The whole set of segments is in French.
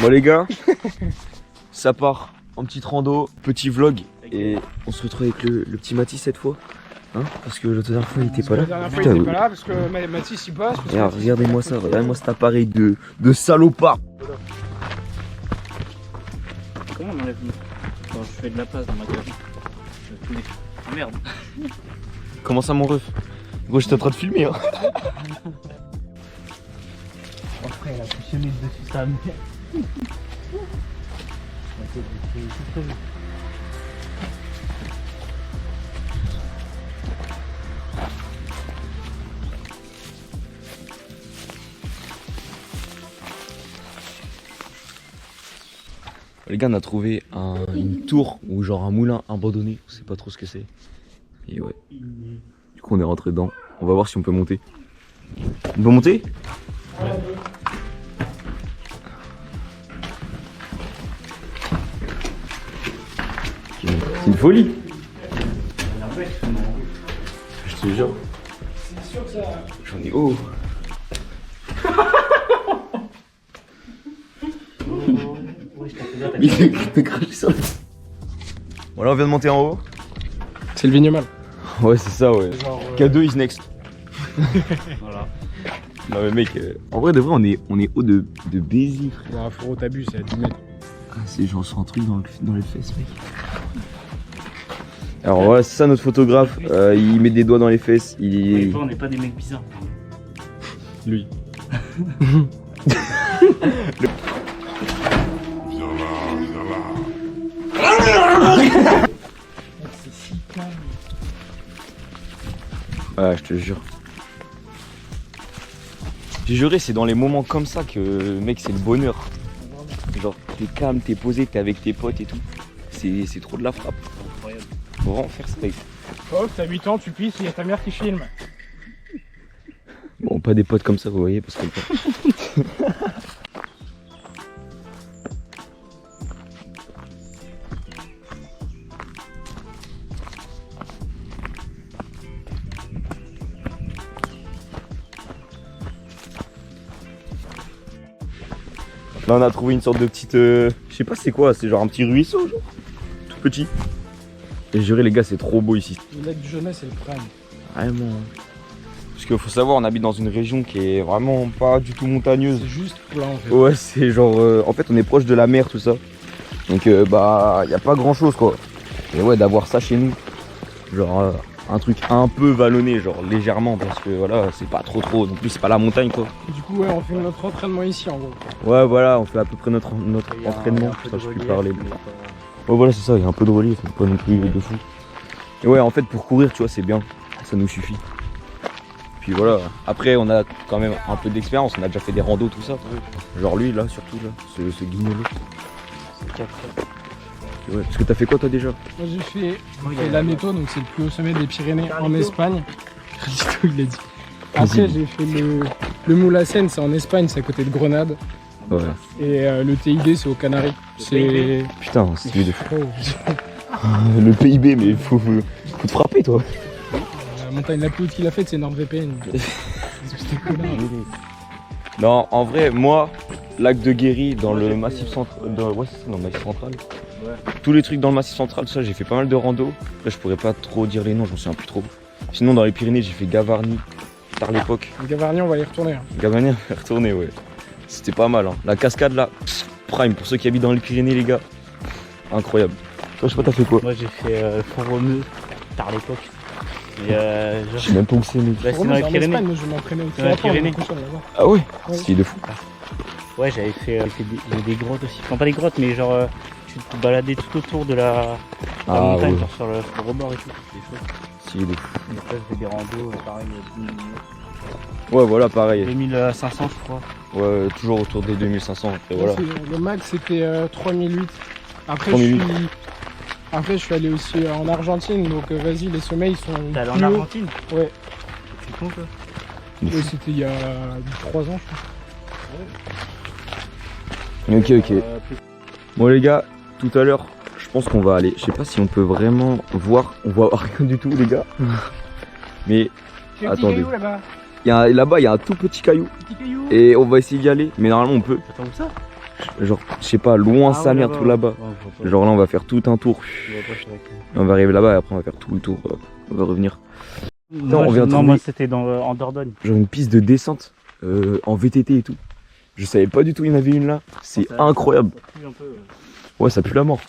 Bon les gars, ça part en petite rando, petit vlog. Et on se retrouve avec le petit Mathis cette fois. Hein, parce que l'autre dernière fois il était pas là. La dernière fois il était pas là parce que Mathis il bosse. Regardez-moi ça, regardez-moi cet appareil de salopard. Comment on enlève quand je fais de la place dans ma galerie? Ah merde. Comment ça mon ref? Gros j'étais en train de filmer hein. Après il a fusionné dessus sa mère. Les gars on a trouvé une tour ou genre un moulin abandonné, on sait pas trop ce que c'est. Et ouais. Du coup on est rentré dedans. On va voir si on peut monter. On peut monter? C'est une folie. Je te jure. C'est sûr que ça. J'en ai haut. Il t'a craché ça. Bon là on vient de monter en haut. C'est le vignemal. Ouais c'est ça ouais. Genre, K2 is next. Voilà. Non mais mec, en vrai de vrai on est haut de baiser frère. Non, faut t'abuses, c'est à 10 mètres. Ah c'est genre sur un truc dans les fesses mec. Alors voilà c'est ça notre photographe, il met des doigts dans les fesses, il... On n'est pas des mecs bizarres. Lui. Ouais je te jure. J'ai juré c'est dans les moments comme ça que mec c'est le bonheur. Genre t'es calme, t'es posé, t'es avec tes potes et tout. C'est trop de la frappe. Incroyable. Faut vraiment faire ça. Oh, t'as 8 ans, tu pisses, il y a ta mère qui filme. Bon pas des potes comme ça vous voyez parce que... Là on a trouvé une sorte de petite... je sais pas c'est quoi, c'est genre un petit ruisseau genre. Tout petit. Et juré les gars c'est trop beau ici. Le lac du Jeunesse c'est le prime. Vraiment. Parce qu'il faut savoir on habite dans une région qui est vraiment pas du tout montagneuse. C'est juste plat en fait. Ouais c'est genre... en fait on est proche de la mer tout ça. Donc bah y a pas grand chose quoi. Et ouais d'avoir ça chez nous. Genre un truc un peu vallonné genre légèrement parce que voilà c'est pas trop non plus c'est pas la montagne quoi. Et du coup ouais on fait notre entraînement ici en gros. Ouais voilà on fait à peu près notre entraînement. Ça je peux parler. Ouais voilà c'est ça, il y a un peu de relief, mais pas non plus de fou. Et ouais en fait pour courir tu vois c'est bien, ça nous suffit. Puis voilà, après on a quand même un peu d'expérience, on a déjà fait des randos tout ça. Genre lui là surtout là, ce guignolo. Ouais, parce que t'as fait quoi toi déjà? Moi j'ai fait l'Aneto, donc c'est le plus haut sommet des Pyrénées en Espagne. Il l'a dit. Après j'ai fait le Moulacen, c'est en Espagne, c'est à côté de Grenade. Ouais. Et le TID c'est aux Canaries. C'est... Putain, c'est de fou. Le PIB, mais faut te frapper toi. La montagne la plus haute qu'il a faite c'est NordVPN. Non, en vrai, moi, lac de Guéry dans le massif central. Ouais, c'est ça, dans le massif central. Ouais. Tous les trucs dans le massif central, ça, j'ai fait pas mal de rando. Après, je pourrais pas trop dire les noms, j'en souviens plus trop. Sinon, dans les Pyrénées, j'ai fait Gavarnie, tard l'époque. Gavarnie, on va y retourner. Hein. Gavarnie, on va retourner, ouais. C'était pas mal, hein. La cascade là, prime pour ceux qui habitent dans les Pyrénées, les gars. Incroyable. Toi, je sais pas, t'as fait quoi? Moi j'ai fait Font-Romeu, tard l'époque. Je sais même pas où c'est, mec. Bah, c'est dans les Pyrénées. Espagne, moi je m'entraînais au Dans les Pyrénées. Ah ouais, Ouais. c'est de fou. Ouais, j'avais fait des grottes aussi. Enfin, pas des grottes, mais genre tu te baladais tout autour de la montagne, ouais. genre sur le rebord et tout. Des choses. C'est de fou. Et après, je fais des randos, pareil, Ouais, voilà, pareil. 2500, je crois. Ouais, toujours autour des 2500. Après, voilà. Le max c'était 3008. Après 3008. je suis allé aussi en Argentine, donc vas-y les sommets ils sont. T'es allé en plus hauts. Argentine? Ouais. C'est con toi. Ouais, c'était il y a 3 ans je crois. Ok. Bon les gars, tout à l'heure, je pense qu'on va aller. Je sais pas si on peut vraiment voir. On voit rien du tout les gars. Mais attendez. Là-bas. Là-bas, il y a un tout petit caillou. Petit caillou. Et on va essayer d'y aller. Mais normalement, on peut. Attends où ça? Genre, je sais pas, loin sa mère, tout là-bas. Genre là, on va faire tout un tour. On va arriver là-bas et après, on va faire tout le tour. On va revenir. Non, on vient de non trouver- moi c'était en Dordogne. Genre une piste de descente en VTT et tout. Je savais pas du tout qu'il y en avait une là. C'est incroyable. Ouais, ça pue la mort.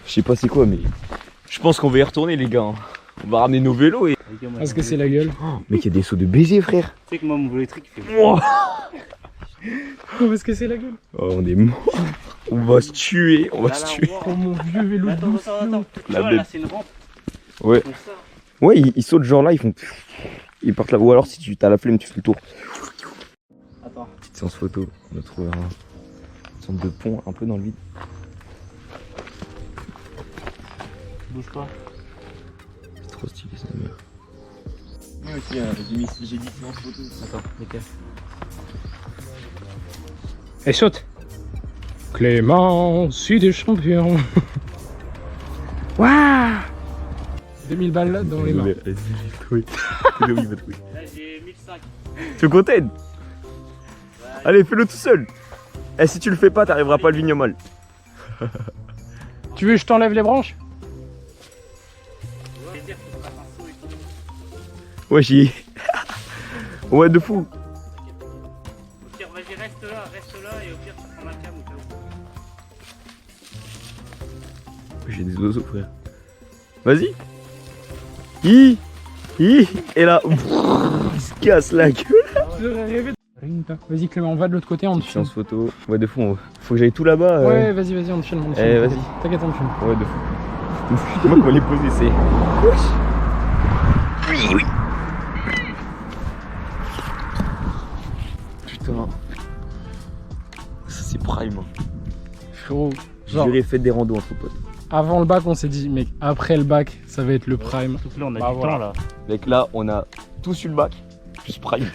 Je sais pas c'est quoi, mais je pense qu'on va y retourner, les gars. On va ramener nos vélos et. Parce que c'est la gueule. Oh, mec, il y a des sauts de baiser, frère. Tu sais que moi, mon vélo électrique, il fait. Oh, Parce que c'est la gueule. on est mort. On va se tuer. On va se tuer. Oh mon vieux vélo. Attends. Tu La vois, bête. là, c'est une rampe. Ouais. Comme ça. Ouais, ils sautent genre là, ils font. Ils partent là. Ou alors, si tu as la flemme, tu fais le tour. Attends. Petite séance photo. On a trouvé une sorte de pont un peu dans le vide. Bouge pas. C'est trop stylé, ça, mère. Moi aussi, j'ai dit séance photo. Attends, nickel. Et saute. Clément, suis des champions. Waouh 2000 balles là dans les mains. Vas-y, j'ai trouvé. Oui, il va trouver. Là, j'ai 1005. Tu veux qu'on t'aide? Allez, fais-le tout seul. Et si tu le fais pas, t'arriveras pas à le vignomal. Tu veux que je t'enlève les branches? Ouais, j'y ai. Ouais, de fou. Au pire, vas-y, reste là, et au pire, ça prend la cam au cas où. J'ai des oiseaux, frère. Vas-y. Et là, il se casse la gueule. J'aurais rêvé. Vas-y Clément, on va de l'autre côté, on te filme. Séance photo. Ouais, de fou. Faut que j'aille tout là-bas. Ouais, vas-y, on te filme. On te filme. Vas-y. T'inquiète, on te filme. Ouais, de fou. C'est moi qui va les poser, c'est. Oui. Putain. Ça, c'est prime. Frérot, genre, J'aurais fait des randos entre potes. avant le bac, on s'est dit, mec, après le bac, ça va être le prime. Surtout que là, on a Bah, du voilà. temps là. Mec, là, on a tous eu le bac. Plus prime.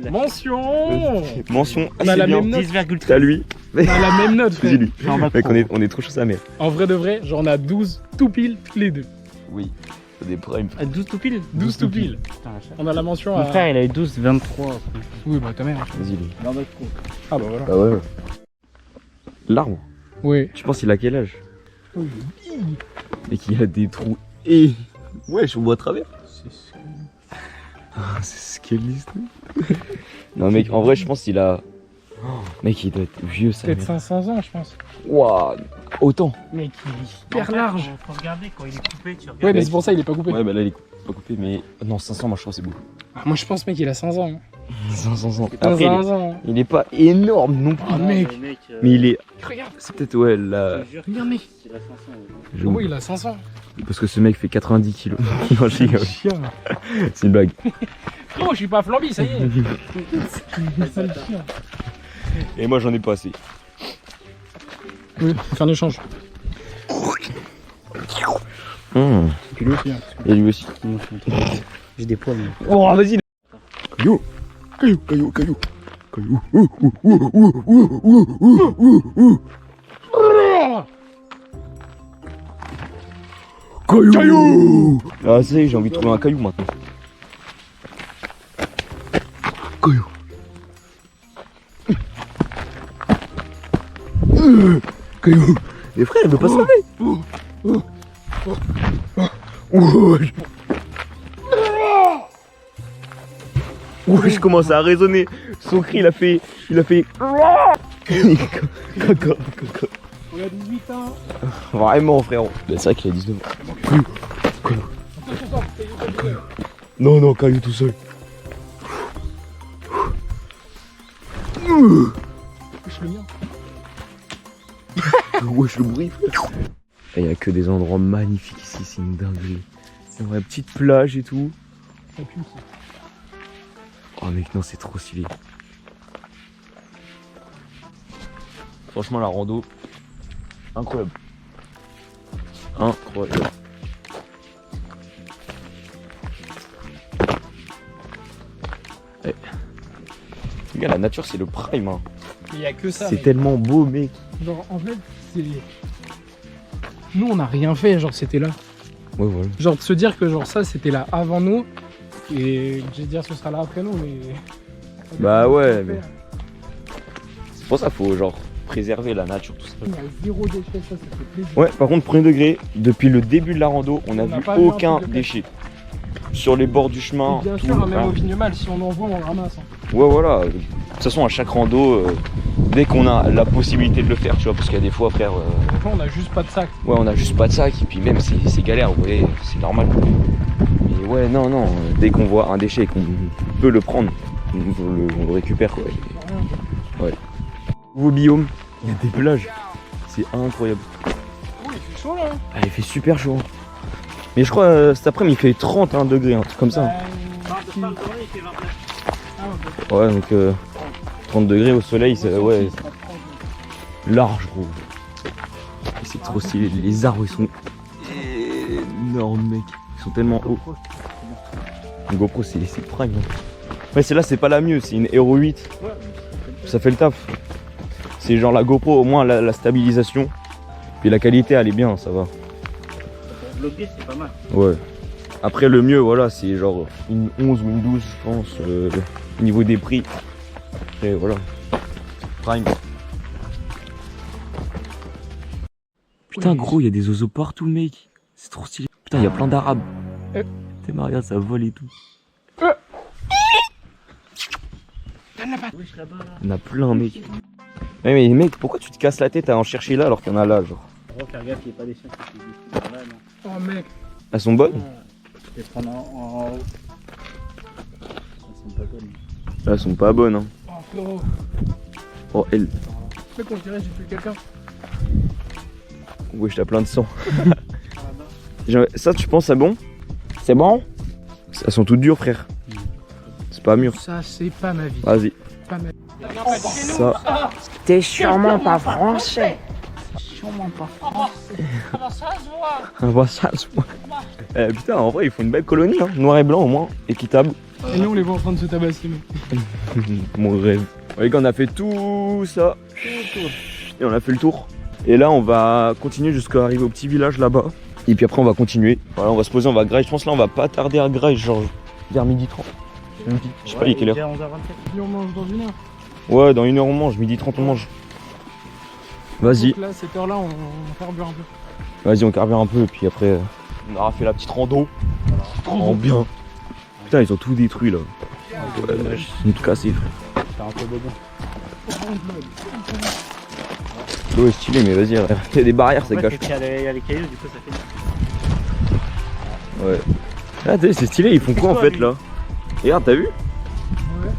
Mention Mention On a assez la bien. même note. 10,3. T'as lui. On a la même note, frère. Dis-lui. Je suis en bac Mec, pro. on est trop chaud sa mère. En vrai de vrai, genre on a 12 tout pile, tous les deux. Oui. C'est des primes. 12 tout pile 12 tout pile. Putain, la chatte. On a la mention Mon à... frère, il a eu 12, 23. Oui, bah ta mère. Vas-y, lui. Il est en bac pro. Ah bah voilà. Ah ouais. L'arbre. Oui. Tu penses qu'il a quel âge? Et qu'il a des trous. Et. Ouais, je vois à travers. Ah, c'est scaliste. Non, mec, en vrai, je pense qu'il a. Oh, mec, il doit être vieux, ça. Peut-être 500 ans, je pense. Waouh, autant. Mec, il est hyper large. Faut regarder quand il est coupé, tu regardes. Ouais, mais c'est pour ça il est pas coupé. Ouais, bah là, il est pas coupé, mais. Non, 500, moi, je trouve que c'est beaucoup. Ah, moi je pense, mec, il a 500 ans. 500 ans. Après, 500 ans. il est pas énorme non plus. Ah, mec. Mais il est. Regarde. C'est peut-être, ouais, là. Regarde, mec. Il a 500. j'avoue. Oui, il a 500. Parce que ce mec fait 90 kilos. Non, je rigole. Chien. C'est une blague. Oh, je suis pas flambi, ça y est. C'est le chien. Et moi, j'en ai pas assez. Oui, on fait un échange. Et lui aussi. J'ai des poils. moi. Oh, vas-y. Caillou. Caillou. Caillou. Ah, ça y est, j'ai envie de trouver un caillou maintenant. Caillou. Caillou. Les frères, elle veut pas se lever. Ouais, je commence à raisonner. Son cri, il a fait. Caca. On a 18 ans. Vraiment, frérot. Bah, c'est vrai qu'il a 19 ans. Caillou. Non, caillou tout seul. Wesh, le mien. Wesh, le bruit, frère. Il y a que des endroits magnifiques ici, c'est une dinguerie. Il y a une petite plage et tout. Ça pue, ça. Oh mec, non, c'est trop stylé. Franchement, la rando, incroyable. Incroyable. Eh. Les gars, la nature, c'est le prime. Hein. Il y a que ça. C'est mec. tellement beau, mec. Genre, en fait, c'est. Nous, on n'a rien fait, genre, c'était là. Ouais, voilà. Genre, de se dire que, genre, ça, c'était là avant nous. Et je vais dire, ce sera là après nous, mais. Bah ouais, mais. C'est pour ça, faut genre préserver la nature, tout ça. Il y a 0 déchet, ça fait plaisir. Ouais, par contre, premier degré, depuis le début de la rando, on n'a vu pas vu aucun un truc de déchet. Sur les bords du chemin, Et bien tout. sûr, même hein. au Vignemal, si on en voit, on le ramasse. Hein. Ouais, voilà. De toute façon, à chaque rando, dès qu'on a la possibilité de le faire, tu vois, parce qu'il y a des fois, frère. Des fois, on a juste pas de sac. Ouais, on a juste pas de sac, et puis même, c'est galère, vous voyez, c'est normal. Mais ouais, non, dès qu'on voit un déchet et qu'on peut le prendre, on le récupère, quoi. Ouais. Nouveau biome, il y a des plages. C'est incroyable. Oh, il fait chaud là. Ah, il fait super chaud. Mais je crois cet après-midi il fait 31 degrés, un truc comme ça. Ouais, donc 30 degrés au soleil, c'est ouais, large, gros. Et c'est trop stylé. Les arbres, ils sont énormes, mec. Ils sont tellement hauts. Une GoPro, c'est prime. Hein. Ouais, celle-là, c'est pas la mieux, c'est une Hero 8. Ça fait le taf. C'est genre la GoPro, au moins la stabilisation. Puis la qualité, elle est bien, ça va. Bloqué, c'est pas mal. Ouais. Après, le mieux, voilà, c'est genre une 11 ou une 12, je pense, au niveau des prix. Et voilà. Prime. Putain, gros, il y a des oiseaux partout, mec. C'est trop stylé. Putain, il y a plein d'arabes. T'es marié, ça vole et tout. Il y en a plein, mec. Ouais, mais mec, pourquoi tu te casses la tête à en chercher là alors qu'il y en a là, genre? On va faire gaffe qu'il n'y ait pas des chiens qui sont là, non. Oh mec. Elles sont bonnes? Je vais prendre en haut. Elles sont pas bonnes. Elles sont pas bonnes, hein. Oh frérot. Oh, elle. Mec, on dirait que j'ai tué quelqu'un. Ouais, t'as plein de sang. Ça, tu penses c'est bon? C'est bon? Elles sont toutes dures, frère. C'est pas mûr. Ça, c'est pas ma vie. Vas-y. Pas ma vie. Ça. T'es sûrement pas français. On voit ça, se voit. Putain, en vrai, ils font une belle colonie, hein. Noir et blanc au moins, équitable. Et nous, on les voit en train de se tabasser, mec. Mon rêve. Les gars, on a fait tout ça. Et on a fait le tour. Et là, on va continuer jusqu'à arriver au petit village là-bas. Et puis après, on va continuer. Voilà, on va se poser, on va grailler. Je pense là, on va pas tarder à grailler, genre vers 12h30. Je sais pas, il est quelle heure? 11h27. Et on mange dans une heure. Ouais, dans 1h on mange, 12h30 on mange. Vas-y. Donc là, cette heure-là, on carbure un peu. Vas-y, on carbure un peu. Et puis après, on aura fait la petite rando. En bien. Putain, ils ont tout détruit là. Ouais, ils ont tout cassé, frère. C'est un peu bobon. L'eau est stylée, mais vas-y, il y a des barrières, ça Ouais, gâche. c'est qu'il y a les cailloux, du coup, ça fait. Ouais. Ah, t'as vu, c'est stylé, ils font quoi en fait là? Regarde, t'as vu? Ouais.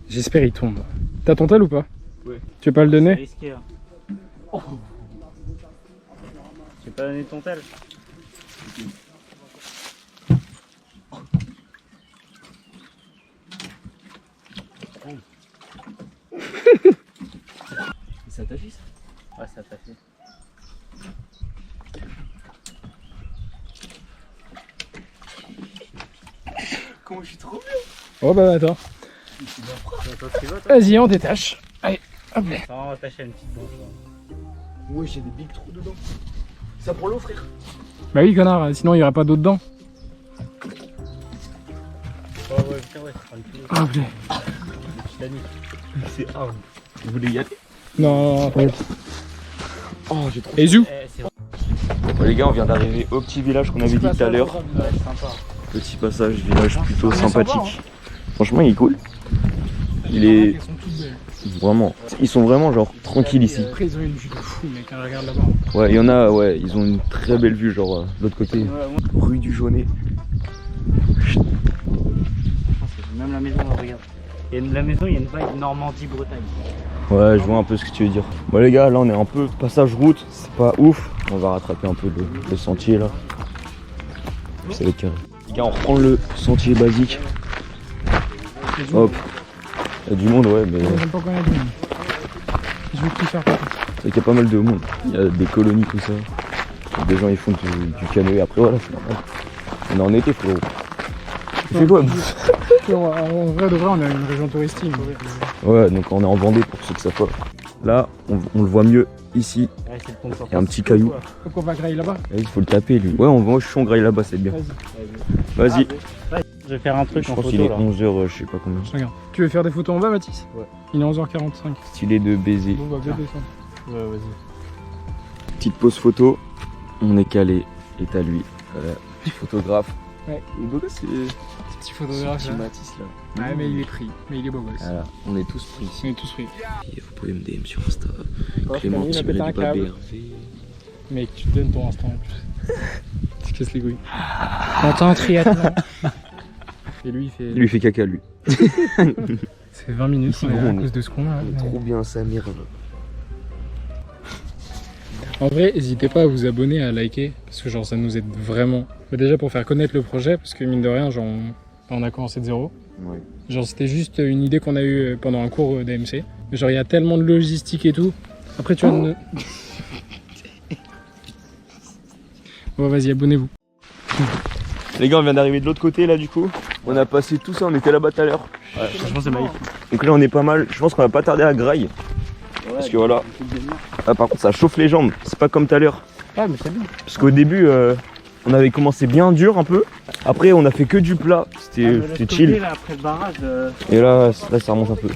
J'espère il tombe. T'as ton tel ou pas? Ouais. Tu veux pas le C'est donner? risqué, là. Tu veux pas donner ton tel? Ça t'a fait ça? Ouais, ça t'a fait. Comment je suis trop bien? Oh bah attends. Vas-y, on détache. Allez, hop là. On va attacher une petite branche. Là. Ouais, j'ai des big trous dedans. Ça pour l'eau, frère? Bah oui, connard, sinon il y aurait pas d'eau dedans. Ouais, putain, ouais, ça prend une kilo. Hop là. Titanic. C'est hard. Vous voulez y aller? Non, Oh, j'ai trop. Et zou. C'est Bon, les gars, on vient d'arriver au petit village qu'on avait dit tout à l'heure. ouais, sympa. Petit passage, village plutôt c'est sympa, sympathique. Franchement, il est cool. Il est Elles sont toutes belles. vraiment. Ils sont vraiment genre tranquilles ici. Après, ils ont une vue de fou, mec, quand je regarde là-bas. Ouais, il y en a, ouais, ils ont une très belle vue, genre de l'autre côté. Ouais, moi, Rue du Jaunet. même la maison, là, regarde. La maison, il y a une vibe Normandie-Bretagne. Ouais, je vois un peu ce que tu veux dire. Bon, les gars, là, on est un peu passage route. C'est pas ouf. On va rattraper un peu le sentier là. Ça va être carré. Les gars, on reprend le sentier basique. Hop. Il y a du monde, ouais, mais J'aime pas quand il y a du monde. Je vais tout faire. c'est qu'il y a pas mal de monde. Il y a des colonies, tout ça. Des gens, ils font du canoë. Après, voilà, c'est normal. On est en été, frérot. Il fait quoi? En vrai de vrai, on est une région touristique. Ouais, donc on est en Vendée pour ceux que ça soit. Là, on le voit mieux ici. Ouais, c'est le confort. Il y a un petit caillou. Donc on va grailler là-bas. Il faut le taper, lui. Ouais, on va au champ graille là-bas, c'est bien. Vas-y. Vas-y. Ouais. Je vais faire un truc Je en pense photo qu'il est là. 11h, je sais pas combien. Regarde. Tu veux faire des photos en bas, Mathis? Ouais. Il est 11h45. Stylé de baiser. Bon, bah, viens descendre. Ouais, vas-y. Petite pause photo, on est calé. Et t'as lui, petit photographe. Ouais. Le beau gosse, c'est Petit photographe. là. Matisse là. Ouais, mais il est pris. Mais il est beau gosse. Voilà, on est tous pris On ici. est tous pris. Et vous pouvez me DM sur Insta. Oh, Clément Camille, il a pété un câble. BRV. Mec, tu te donnes ton instant en plus. Tu casses les couilles. Quentin triathlon. Et lui, il fait. Lui il fait caca lui. C'est 20 minutes Ici, on est là, bon, à on cause de ce qu'on a. On est trop bien sa mère. En vrai, n'hésitez pas à vous abonner, à liker, parce que genre ça nous aide vraiment. Mais déjà pour faire connaître le projet, parce que mine de rien, genre on a commencé de zéro. Ouais. Genre c'était juste une idée qu'on a eue pendant un cours d'AMC. Mais genre il y a tellement de logistique et tout. Après tu vas Bon vas-y, abonnez-vous. Les gars, on vient d'arriver de l'autre côté là du coup. On a passé tout ça, on était là-bas tout à l'heure. Ouais, franchement, c'est magnifique. Donc là on est pas mal. Je pense qu'on va pas tarder à Graille. Parce que voilà. Ah, par contre ça chauffe les jambes, c'est pas comme tout à l'heure. Ah, mais c'est bien. Parce qu'au début on avait commencé bien dur un peu. Après on a fait que du plat, c'était chill. Là, après le barrage, Et là ça remonte un peu.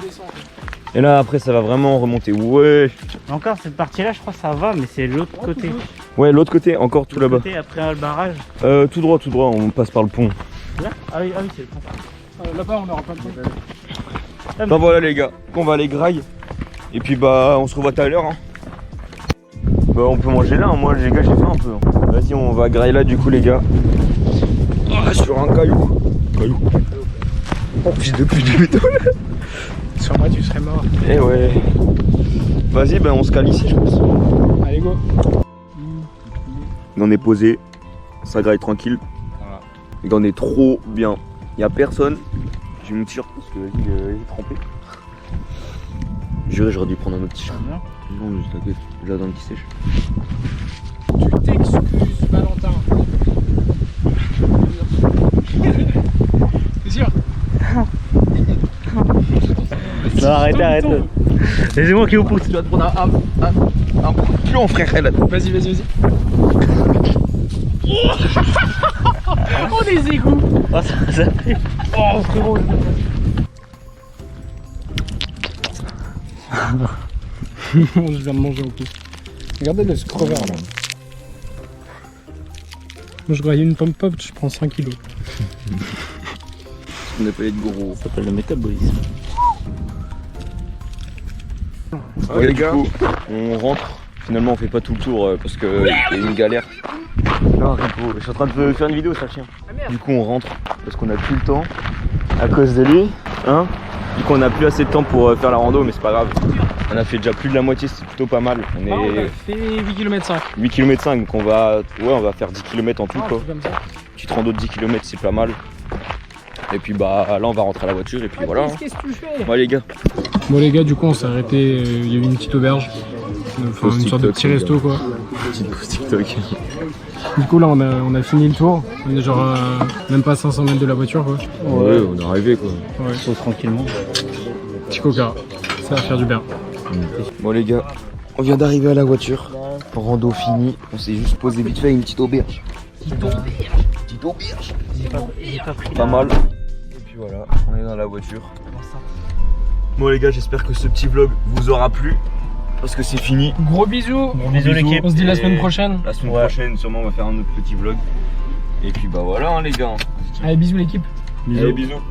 Et là après ça va vraiment remonter. Ouais. encore cette partie-là, je crois que ça va, mais c'est l'autre côté. Ouais, l'autre côté, encore tout là-bas. Côté, après le barrage. Tout droit, on passe par le pont. Là oui, c'est le pont. Là-bas on n'aura pas le temps. Bah voilà les gars, on va aller graille. Et puis bah on se revoit tout à l'heure. Hein. Bah on peut manger là, hein. Moi les gars j'ai faim un peu. Hein. Vas-y on va graille là du coup les gars. Ah, sur un caillou. Oh fils de pute du béton. Sur moi tu serais mort. Eh ouais. Vas-y bah on se cale ici je pense. Allez go. On est posé, ça graille tranquille. Voilà. Les gars on est trop bien. Y a personne. J'ai mon t-shirt parce que il est trempé. Juré j'aurais dû prendre un autre t-shirt. Non mais t'inquiète, j'ai la dent qui sèche. Tu t'excuses Valentin. T'es sûr? Non, arrête. C'est moi qui vous pousse. Tu vas te prendre un plomb frère. Vas-y. Oh des égouts. Oh, ça fait. Oh frérot. Je viens de manger en plus. Regardez le scrover là. Moi je graille une pomme pop, je prends 5 kilos. On n'a pas être gros. Ça s'appelle le métabolisme. Ouais les gars, on rentre. Finalement on fait pas tout le tour parce que y a une galère. Non Rico, je suis en train de faire une vidéo ça chien. Du coup on rentre parce qu'on a plus le temps à cause de lui. Hein. Du coup on a plus assez de temps pour faire la rando mais c'est pas grave. On a fait déjà plus de la moitié, c'est plutôt pas mal. On On est a fait 8 km 5. 8 km 5 donc on va faire 10 km en tout quoi. Comme ça. Petite rando de 10 km c'est pas mal. Et puis bah là on va rentrer à la voiture et puis voilà. Hein. Qu'est-ce que tu fais? Ouais les gars. Bon les gars, du coup on s'est arrêté, il y a eu une petite auberge. Enfin une sorte de petit resto quoi. Petite pause TikTok. Du coup là on a fini le tour. On est genre même pas 500 mètres de la voiture quoi. Ouais on est arrivé quoi. Ouais. Sauf tranquillement. Petit coca. Ça va faire du bien. Bon les gars, on vient d'arriver à la voiture. Rando fini, on s'est juste posé vite fait une petite auberge. Petite auberge. J'ai pas pris Pas mal. Et puis voilà, on est dans la voiture. Bon les gars, j'espère que ce petit vlog vous aura plu. Parce que c'est fini. Gros bisous. Bisous l'équipe. On se dit la Et semaine prochaine. La semaine prochaine, sûrement on va faire un autre petit vlog. Et puis bah voilà hein, les gars. Allez bisous l'équipe. Allez, bisous.